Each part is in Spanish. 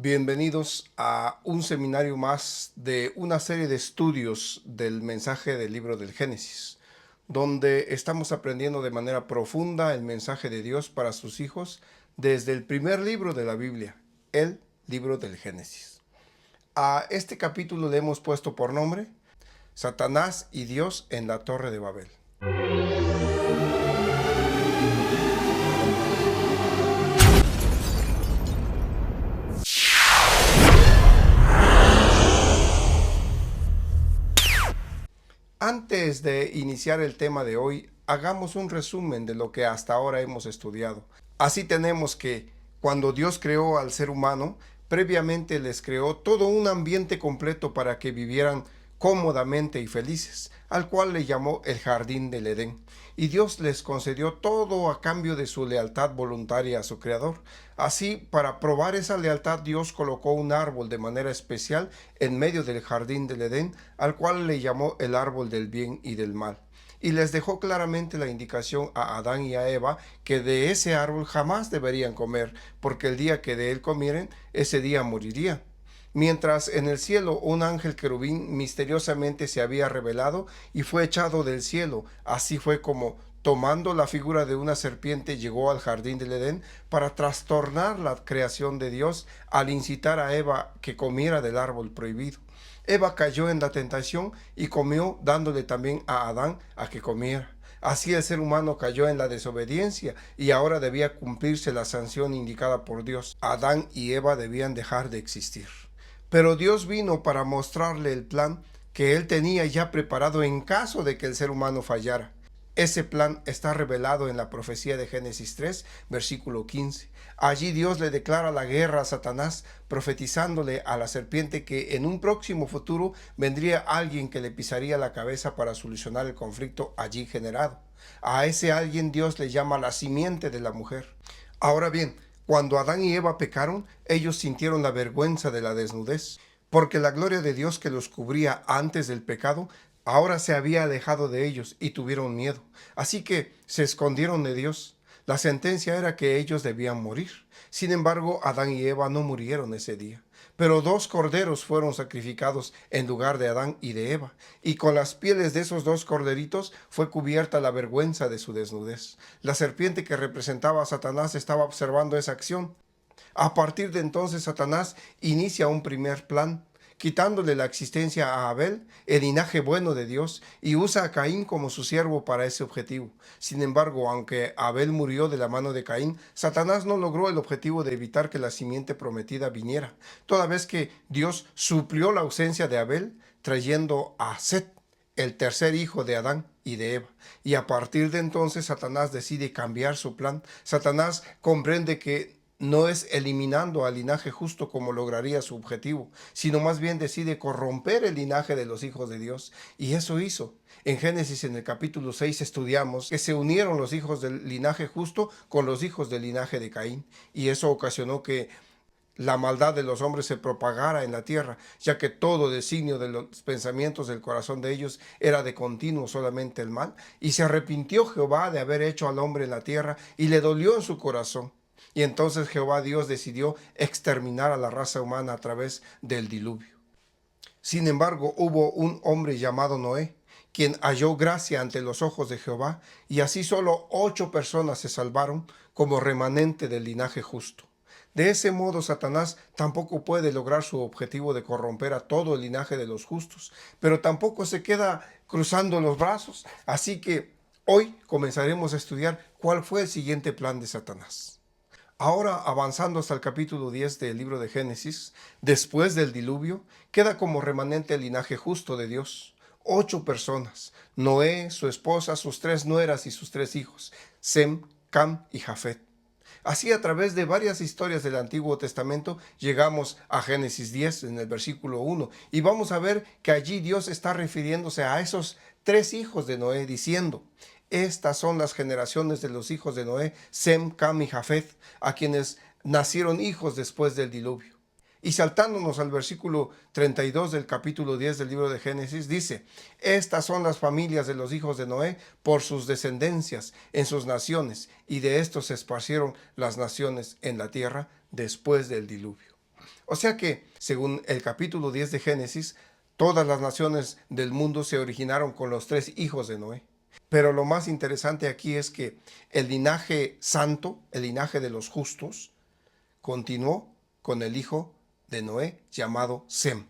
Bienvenidos a un seminario más de una serie de estudios del mensaje del libro del Génesis, donde estamos aprendiendo de manera profunda el mensaje de Dios para sus hijos desde el primer libro de la Biblia, el libro del Génesis. A este capítulo le hemos puesto por nombre Satanás y Dios en la Torre de Babel. Antes de iniciar el tema de hoy, hagamos un resumen de lo que hasta ahora hemos estudiado. Así tenemos que cuando Dios creó al ser humano, previamente les creó todo un ambiente completo para que vivieran cómodamente y felices, al cual le llamó el jardín del Edén. Y Dios les concedió todo a cambio de su lealtad voluntaria a su Creador. Así, para probar esa lealtad, Dios colocó un árbol de manera especial en medio del jardín del Edén, al cual le llamó el árbol del bien y del mal. Y les dejó claramente la indicación a Adán y a Eva que de ese árbol jamás deberían comer, porque el día que de él comieren, ese día morirían. Mientras en el cielo un ángel querubín misteriosamente se había revelado y fue echado del cielo, así fue como, tomando la figura de una serpiente, llegó al jardín del Edén para trastornar la creación de Dios al incitar a Eva que comiera del árbol prohibido. Eva cayó en la tentación y comió, dándole también a Adán a que comiera. Así el ser humano cayó en la desobediencia y ahora debía cumplirse la sanción indicada por Dios. Adán y Eva debían dejar de existir. Pero Dios vino para mostrarle el plan que él tenía ya preparado en caso de que el ser humano fallara. Ese plan está revelado en la profecía de Génesis 3, versículo 15. Allí Dios le declara la guerra a Satanás, profetizándole a la serpiente que en un próximo futuro vendría alguien que le pisaría la cabeza para solucionar el conflicto allí generado. A ese alguien Dios le llama la simiente de la mujer. Ahora bien, cuando Adán y Eva pecaron, ellos sintieron la vergüenza de la desnudez, porque la gloria de Dios que los cubría antes del pecado ahora se había alejado de ellos y tuvieron miedo. Así que se escondieron de Dios. La sentencia era que ellos debían morir. Sin embargo, Adán y Eva no murieron ese día. Pero 2 corderos fueron sacrificados en lugar de Adán y de Eva, y con las pieles de esos 2 corderitos fue cubierta la vergüenza de su desnudez. La serpiente que representaba a Satanás estaba observando esa acción. A partir de entonces Satanás inicia un primer plan, quitándole la existencia a Abel, el linaje bueno de Dios, y usa a Caín como su siervo para ese objetivo. Sin embargo, aunque Abel murió de la mano de Caín, Satanás no logró el objetivo de evitar que la simiente prometida viniera, toda vez que Dios suplió la ausencia de Abel, trayendo a Set, el tercer hijo de Adán y de Eva. Y a partir de entonces Satanás decide cambiar su plan. Satanás comprende que no es eliminando al linaje justo como lograría su objetivo, sino más bien decide corromper el linaje de los hijos de Dios. Y eso hizo. En Génesis, en el capítulo 6, estudiamos que se unieron los hijos del linaje justo con los hijos del linaje de Caín. Y eso ocasionó que la maldad de los hombres se propagara en la tierra, ya que todo designio de los pensamientos del corazón de ellos era de continuo solamente el mal. Y se arrepintió Jehová de haber hecho al hombre en la tierra y le dolió en su corazón. Y entonces Jehová Dios decidió exterminar a la raza humana a través del diluvio. Sin embargo, hubo un hombre llamado Noé, quien halló gracia ante los ojos de Jehová, y así solo 8 personas se salvaron como remanente del linaje justo. De ese modo, Satanás tampoco puede lograr su objetivo de corromper a todo el linaje de los justos, pero tampoco se queda cruzando los brazos. Así que hoy comenzaremos a estudiar cuál fue el siguiente plan de Satanás. Ahora, avanzando hasta el capítulo 10 del libro de Génesis, después del diluvio, queda como remanente el linaje justo de Dios. 8 personas: Noé, su esposa, sus 3 nueras y sus 3 hijos, Sem, Cam y Jafet. Así, a través de varias historias del Antiguo Testamento, llegamos a Génesis 10 en el versículo 1, y vamos a ver que allí Dios está refiriéndose a esos 3 hijos de Noé, diciendo: estas son las generaciones de los hijos de Noé, Sem, Cam y Jafet, a quienes nacieron hijos después del diluvio. Y saltándonos al versículo 32 del capítulo 10 del libro de Génesis, dice: estas son las familias de los hijos de Noé por sus descendencias en sus naciones, y de estos se esparcieron las naciones en la tierra después del diluvio. O sea que, según el capítulo 10 de Génesis, todas las naciones del mundo se originaron con los 3 hijos de Noé. Pero lo más interesante aquí es que el linaje santo, el linaje de los justos, continuó con el hijo de Noé llamado Sem.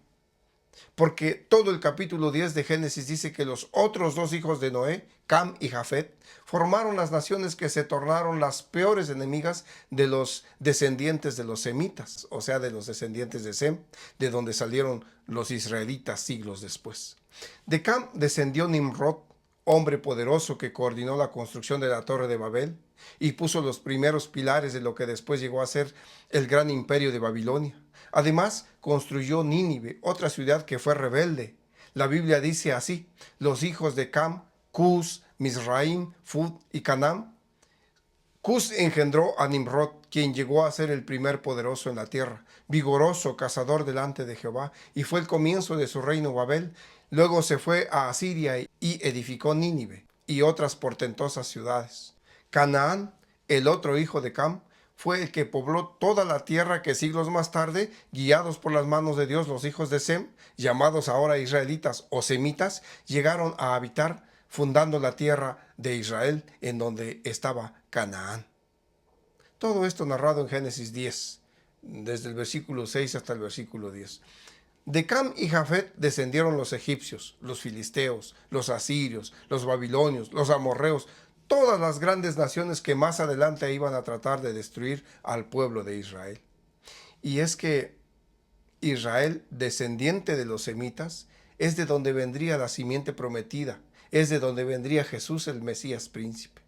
Porque todo el capítulo 10 de Génesis dice que los otros 2 hijos de Noé, Cam y Jafet, formaron las naciones que se tornaron las peores enemigas de los descendientes de los semitas, o sea, de los descendientes de Sem, de donde salieron los israelitas siglos después. De Cam descendió Nimrod, hombre poderoso que coordinó la construcción de la Torre de Babel y puso los primeros pilares de lo que después llegó a ser el gran imperio de Babilonia. Además, construyó Nínive, otra ciudad que fue rebelde. La Biblia dice así: los hijos de Cam, Cus, Mizraim, Fud y Canaán. Cus engendró a Nimrod, quien llegó a ser el primer poderoso en la tierra, vigoroso, cazador delante de Jehová, y fue el comienzo de su reino Babel. Luego se fue a Asiria y edificó Nínive y otras portentosas ciudades. Canaán, el otro hijo de Cam, fue el que pobló toda la tierra que siglos más tarde, guiados por las manos de Dios, los hijos de Sem, llamados ahora israelitas o semitas, llegaron a habitar, fundando la tierra de Israel en donde estaba Canaán. Todo esto narrado en Génesis 10, desde el versículo 6 hasta el versículo 10. De Cam y Jafet descendieron los egipcios, los filisteos, los asirios, los babilonios, los amorreos, todas las grandes naciones que más adelante iban a tratar de destruir al pueblo de Israel. Y es que Israel, descendiente de los semitas, es de donde vendría la simiente prometida, es de donde vendría Jesús el Mesías príncipe.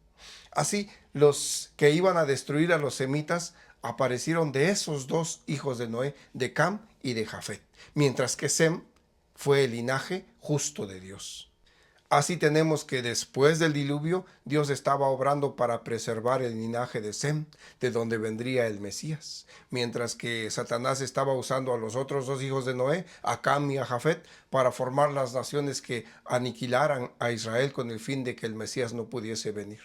Así, los que iban a destruir a los semitas aparecieron de esos 2 hijos de Noé, de Cam y de Jafet, mientras que Sem fue el linaje justo de Dios. Así tenemos que después del diluvio, Dios estaba obrando para preservar el linaje de Sem, de donde vendría el Mesías, mientras que Satanás estaba usando a los otros 2 hijos de Noé, a Cam y a Jafet, para formar las naciones que aniquilaran a Israel con el fin de que el Mesías no pudiese venir.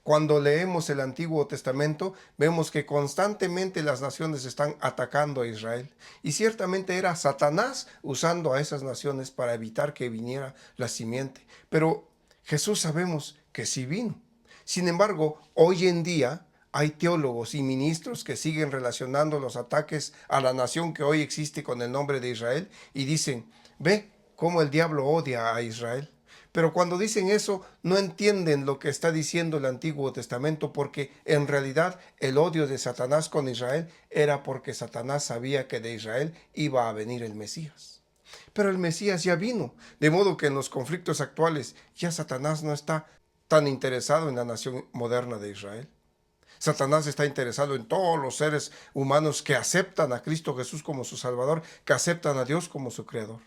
Cuando leemos el Antiguo Testamento, vemos que constantemente las naciones están atacando a Israel. Y ciertamente era Satanás usando a esas naciones para evitar que viniera la simiente. Pero Jesús sabemos que sí vino. Sin embargo, hoy en día hay teólogos y ministros que siguen relacionando los ataques a la nación que hoy existe con el nombre de Israel y dicen: ve cómo el diablo odia a Israel. Pero cuando dicen eso, no entienden lo que está diciendo el Antiguo Testamento, porque en realidad el odio de Satanás con Israel era porque Satanás sabía que de Israel iba a venir el Mesías. Pero el Mesías ya vino, de modo que en los conflictos actuales ya Satanás no está tan interesado en la nación moderna de Israel. Satanás está interesado en todos los seres humanos que aceptan a Cristo Jesús como su Salvador, que aceptan a Dios como su Creador.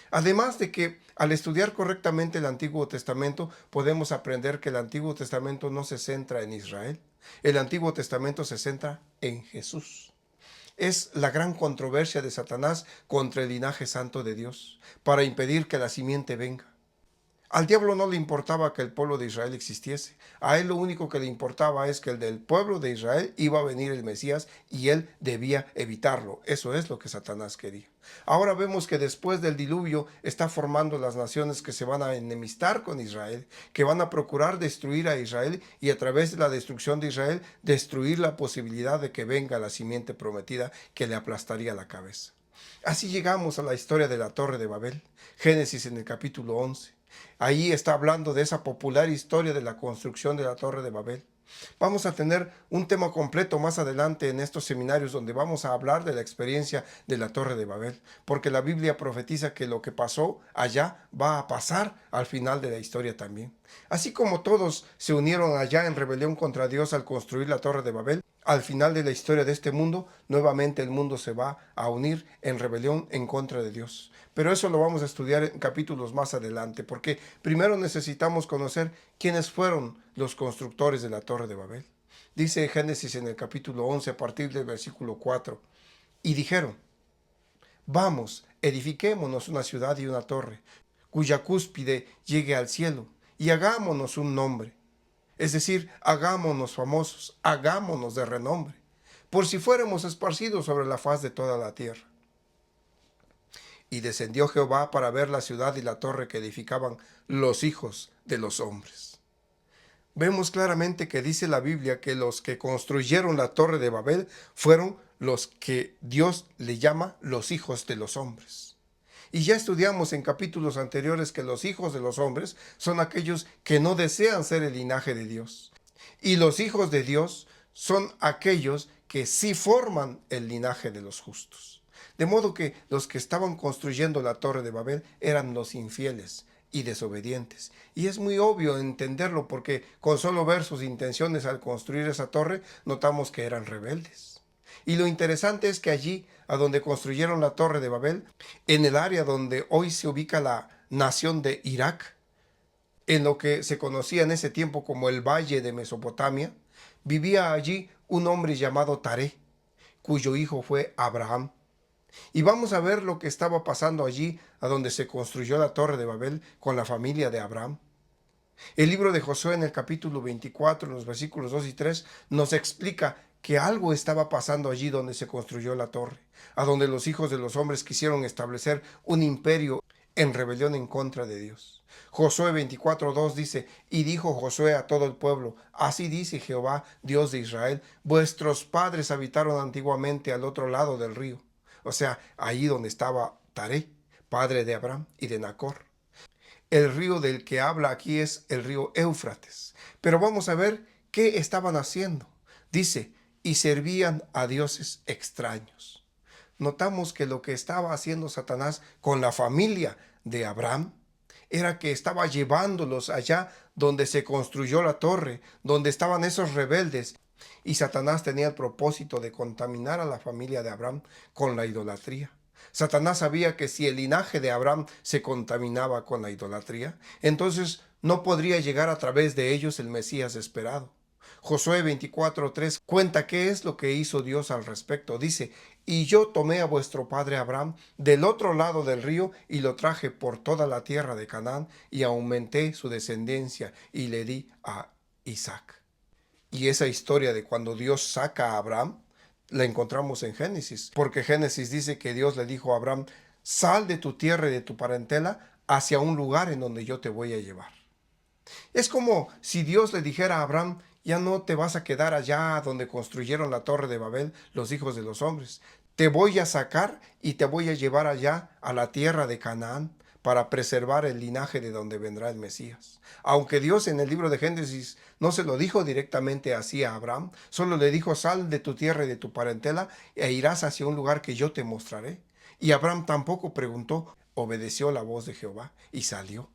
Además de que al estudiar correctamente el Antiguo Testamento podemos aprender que el Antiguo Testamento no se centra en Israel. El Antiguo Testamento se centra en Jesús. Es la gran controversia de Satanás contra el linaje santo de Dios, para impedir que la simiente venga. Al diablo no le importaba que el pueblo de Israel existiese. A él lo único que le importaba es que el del pueblo de Israel iba a venir el Mesías y él debía evitarlo. Eso es lo que Satanás quería. Ahora vemos que después del diluvio está formando las naciones que se van a enemistar con Israel, que van a procurar destruir a Israel y a través de la destrucción de Israel destruir la posibilidad de que venga la simiente prometida que le aplastaría la cabeza. Así llegamos a la historia de la Torre de Babel, Génesis en el capítulo 11. Ahí está hablando de esa popular historia de la construcción de la Torre de Babel. Vamos a tener un tema completo más adelante en estos seminarios donde vamos a hablar de la experiencia de la Torre de Babel, porque la Biblia profetiza que lo que pasó allá va a pasar al final de la historia también. Así como todos se unieron allá en rebelión contra Dios al construir la Torre de Babel, al final de la historia de este mundo, nuevamente el mundo se va a unir en rebelión en contra de Dios. Pero eso lo vamos a estudiar en capítulos más adelante, porque primero necesitamos conocer quiénes fueron los constructores de la Torre de Babel. Dice Génesis en el capítulo 11 a partir del versículo 4. Y dijeron: vamos, edifiquémonos una ciudad y una torre, cuya cúspide llegue al cielo, y hagámonos un nombre. Es decir, hagámonos famosos, hagámonos de renombre, por si fuéramos esparcidos sobre la faz de toda la tierra. Y descendió Jehová para ver la ciudad y la torre que edificaban los hijos de los hombres. Vemos claramente que dice la Biblia que los que construyeron la torre de Babel fueron los que Dios le llama los hijos de los hombres. Y ya estudiamos en capítulos anteriores que los hijos de los hombres son aquellos que no desean ser el linaje de Dios. Y los hijos de Dios son aquellos que sí forman el linaje de los justos. De modo que los que estaban construyendo la torre de Babel eran los infieles y desobedientes. Y es muy obvio entenderlo porque con solo ver sus intenciones al construir esa torre, notamos que eran rebeldes. Y lo interesante es que allí, a donde construyeron la torre de Babel, en el área donde hoy se ubica la nación de Irak, en lo que se conocía en ese tiempo como el Valle de Mesopotamia, vivía allí un hombre llamado Taré, cuyo hijo fue Abraham. Y vamos a ver lo que estaba pasando allí, a donde se construyó la torre de Babel, con la familia de Abraham. El libro de Josué en el capítulo 24, en los versículos 2 y 3, nos explica que algo estaba pasando allí donde se construyó la torre, a donde los hijos de los hombres quisieron establecer un imperio en rebelión en contra de Dios. Josué 24:2 dice: y dijo Josué a todo el pueblo: así dice Jehová, Dios de Israel, vuestros padres habitaron antiguamente al otro lado del río. O sea, ahí donde estaba Taré, padre de Abraham y de Nacor. El río del que habla aquí es el río Éufrates. Pero vamos a ver qué estaban haciendo. Dice: y servían a dioses extraños. Notamos que lo que estaba haciendo Satanás con la familia de Abraham era que estaba llevándolos allá donde se construyó la torre, donde estaban esos rebeldes. Y Satanás tenía el propósito de contaminar a la familia de Abraham con la idolatría. Satanás sabía que si el linaje de Abraham se contaminaba con la idolatría, entonces no podría llegar a través de ellos el Mesías esperado. Josué 24:3 cuenta qué es lo que hizo Dios al respecto. Dice: y yo tomé a vuestro padre Abraham del otro lado del río y lo traje por toda la tierra de Canaán y aumenté su descendencia y le di a Isaac. Y esa historia de cuando Dios saca a Abraham la encontramos en Génesis, porque Génesis dice que Dios le dijo a Abraham: sal de tu tierra y de tu parentela hacia un lugar en donde yo te voy a llevar. Es como si Dios le dijera a Abraham: ya no te vas a quedar allá donde construyeron la torre de Babel los hijos de los hombres. Te voy a sacar y te voy a llevar allá a la tierra de Canaán para preservar el linaje de donde vendrá el Mesías. Aunque Dios en el libro de Génesis no se lo dijo directamente así a Abraham, solo le dijo: sal de tu tierra y de tu parentela e irás hacia un lugar que yo te mostraré. Y Abraham tampoco preguntó, obedeció la voz de Jehová y salió.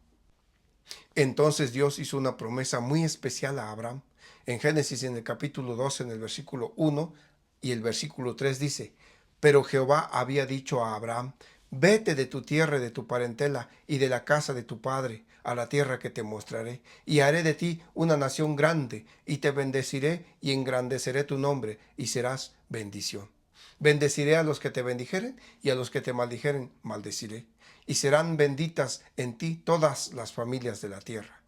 Entonces Dios hizo una promesa muy especial a Abraham. En Génesis, en el capítulo 12, en el versículo 1 y el versículo 3 dice: pero Jehová había dicho a Abraham: vete de tu tierra y de tu parentela y de la casa de tu padre a la tierra que te mostraré, y haré de ti una nación grande, y te bendeciré y engrandeceré tu nombre, y serás bendición. Bendeciré a los que te bendijeren, y a los que te maldijeren maldeciré, y serán benditas en ti todas las familias de la tierra.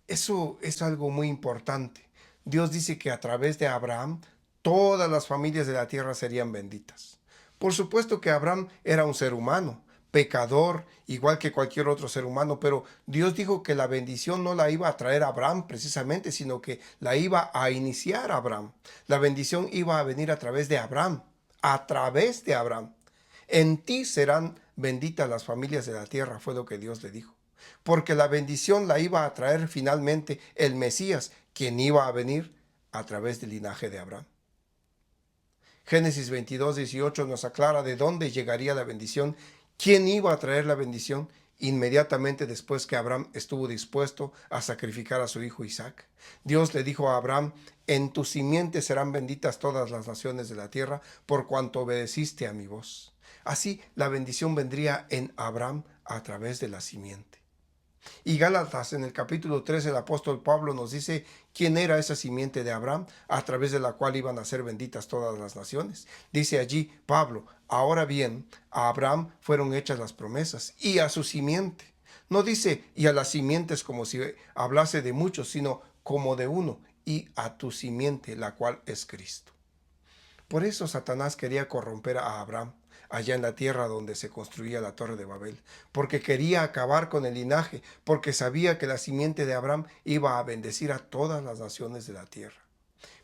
Eso es algo muy importante. Dios dice que a través de Abraham todas las familias de la tierra serían benditas. Por supuesto que Abraham era un ser humano, pecador, igual que cualquier otro ser humano, pero Dios dijo que la bendición no la iba a traer a Abraham precisamente, sino que la iba a iniciar a Abraham. La bendición iba a venir a través de Abraham, a través de Abraham. En ti serán benditas las familias de la tierra, fue lo que Dios le dijo. Porque la bendición la iba a traer finalmente el Mesías, quien iba a venir a través del linaje de Abraham. Génesis 22:18 nos aclara de dónde llegaría la bendición, quién iba a traer la bendición inmediatamente después que Abraham estuvo dispuesto a sacrificar a su hijo Isaac. Dios le dijo a Abraham: en tu simiente serán benditas todas las naciones de la tierra, por cuanto obedeciste a mi voz. Así la bendición vendría en Abraham a través de la simiente. Y Gálatas, en el capítulo 3, el apóstol Pablo nos dice quién era esa simiente de Abraham, a través de la cual iban a ser benditas todas las naciones. Dice allí Pablo: ahora bien, a Abraham fueron hechas las promesas, y a su simiente. No dice y a las simientes como si hablase de muchos, sino como de uno, y a tu simiente, la cual es Cristo. Por eso Satanás quería corromper a Abraham allá en la tierra donde se construía la Torre de Babel, porque quería acabar con el linaje, porque sabía que la simiente de Abraham iba a bendecir a todas las naciones de la tierra.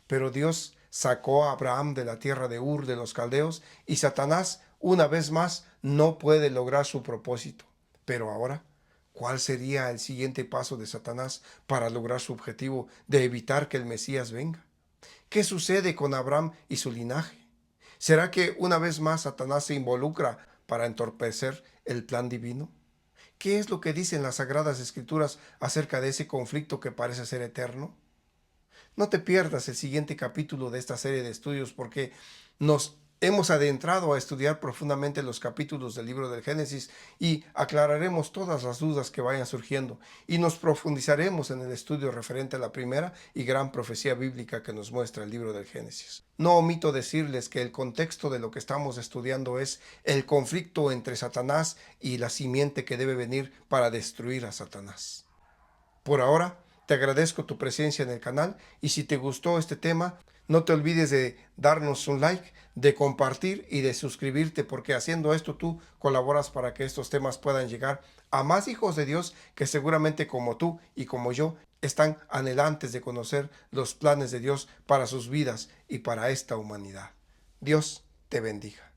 Pero Dios sacó a Abraham de la tierra de Ur de los Caldeos y Satanás, una vez más, no puede lograr su propósito. Pero ahora, ¿cuál sería el siguiente paso de Satanás para lograr su objetivo de evitar que el Mesías venga? ¿Qué sucede con Abraham y su linaje? ¿Será que una vez más Satanás se involucra para entorpecer el plan divino? ¿Qué es lo que dicen las Sagradas Escrituras acerca de ese conflicto que parece ser eterno? No te pierdas el siguiente capítulo de esta serie de estudios porque nos hemos adentrado a estudiar profundamente los capítulos del libro del Génesis y aclararemos todas las dudas que vayan surgiendo y nos profundizaremos en el estudio referente a la primera y gran profecía bíblica que nos muestra el libro del Génesis. No omito decirles que el contexto de lo que estamos estudiando es el conflicto entre Satanás y la simiente que debe venir para destruir a Satanás. Por ahora, te agradezco tu presencia en el canal y si te gustó este tema, no te olvides de darnos un like, de compartir y de suscribirte porque haciendo esto tú colaboras para que estos temas puedan llegar a más hijos de Dios que seguramente como tú y como yo están anhelantes de conocer los planes de Dios para sus vidas y para esta humanidad. Dios te bendiga.